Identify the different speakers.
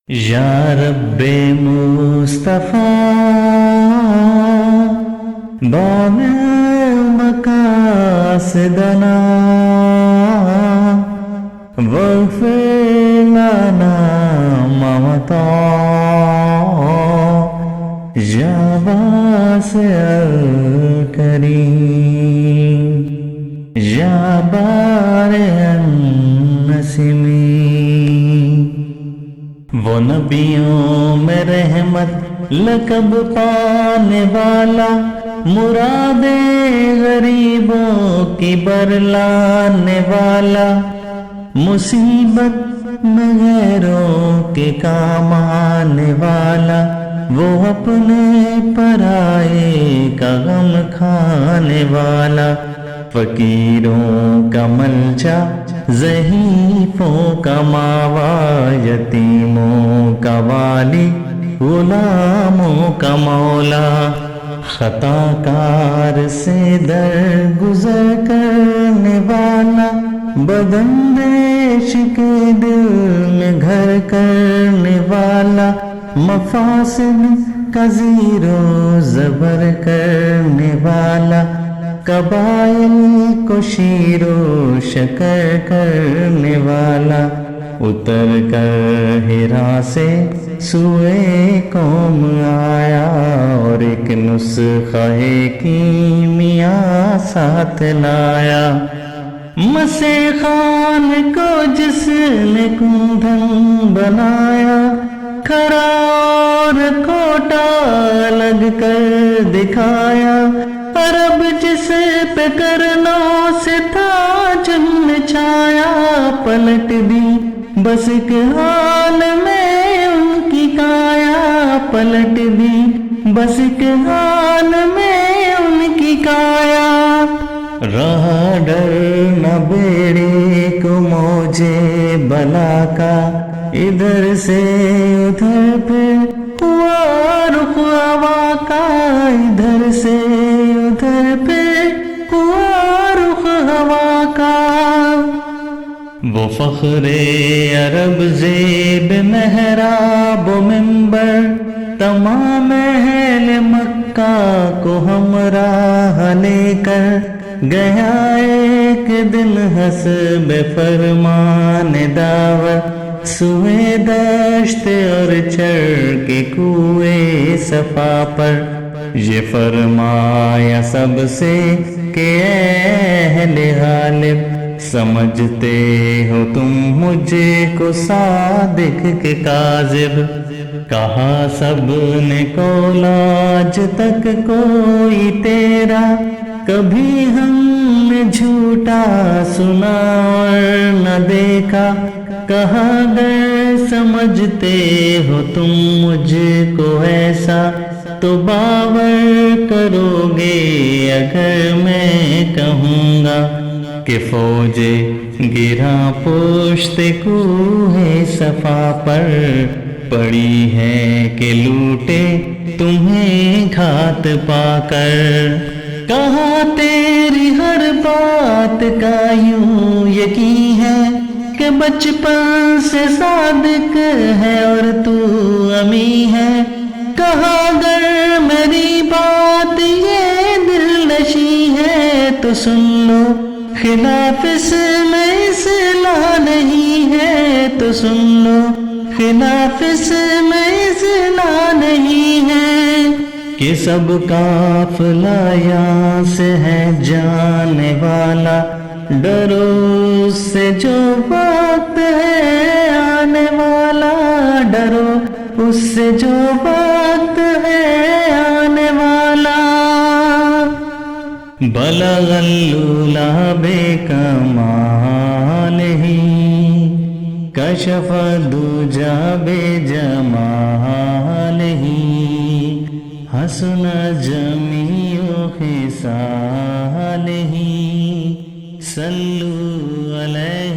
Speaker 1: یا رب مصطفیٰ بامع مقاصدنا واغفر لنا ما مضى یا واسع الکریم یا بارئ النسمین۔ وہ نبیوں میں رحمت لقب پانے والا، مراد غریبوں کی برلانے والا، مصیبت میں غیروں کے کام آنے والا، وہ اپنے پرائے کا غم کھانے والا، فقیروں کا ملجا، ضعیفوں کا ماوا، یتیموں کا والی، غلاموں کا مولا، خطا کار سے درگزر کرنے والا، بداندیش کے دل میں گھر کرنے والا، مفاسد کا زیر و زبر کرنے والا، قبائل کو شیر و شکر کرنے والا، اتر کر ہرا سے سوئے قوم آیا، اور ایک نسخہ کیمیا ساتھ لایا، مسیح خان کو جس نے کندھن بنایا، کھڑا اور کھوٹا الگ کر دکھایا، عرب جس پہ کرنوں سے تھا جن چھایا، پلٹ دی بس ایک حال میں ان کی کایا، پلٹ دی بس ایک حال میں ان کی کایا، رہا ڈر نہ بیڑے کو موجے بلا کا، ادھر سے ادھر پھر ہوا رخ ہوا کا، ادھر سے ادھر پھر ہوا رخ ہوا کا، وہ فخر عرب زیب محراب و منبر، تمام اہل مکہ کو ہمراہ لے کر گیا ایک دن حسب فرمان دعوت، سوئے دشت اور چڑھ کے کوئے صفا پر، یہ فرمایا سب سے کہ اہل غالب، سمجھتے ہو تم مجھے کو صادق کے کاذب، کہا سب نے قول آج تک کوئی تیرا کبھی ہم نے جھوٹا سنا اور نہ دیکھا، کہا اگر سمجھتے ہو تم مجھ کو ایسا تو باور کرو گے اگر میں کہوں گا کہ فوج گرا پشت کوہ صفا پر پڑی ہے کہ لوٹے تمہیں گھات پا کر، کہا تیری ہر بات کا یوں یقین ہے کہ بچپن سے صادق ہے اور تو امی ہے، کہا اگر میری بات یہ دل نشی ہے تو سن لو، خلاف اس میں اصلاح نہیں ہے تو سن لو، خلاف اس میں اصلاح نہیں ہے، کہ سب قافلہ یہاں سے ہے جانے والا، ڈرو اس سے جو وقت ہے آنے والا، ڈرو اس سے جو وقت ہے آنے والا، بلغ اللولا بکمالہ، کشف الدجی بجمالہ، حسن جمیع خصالہ، صلو علیہ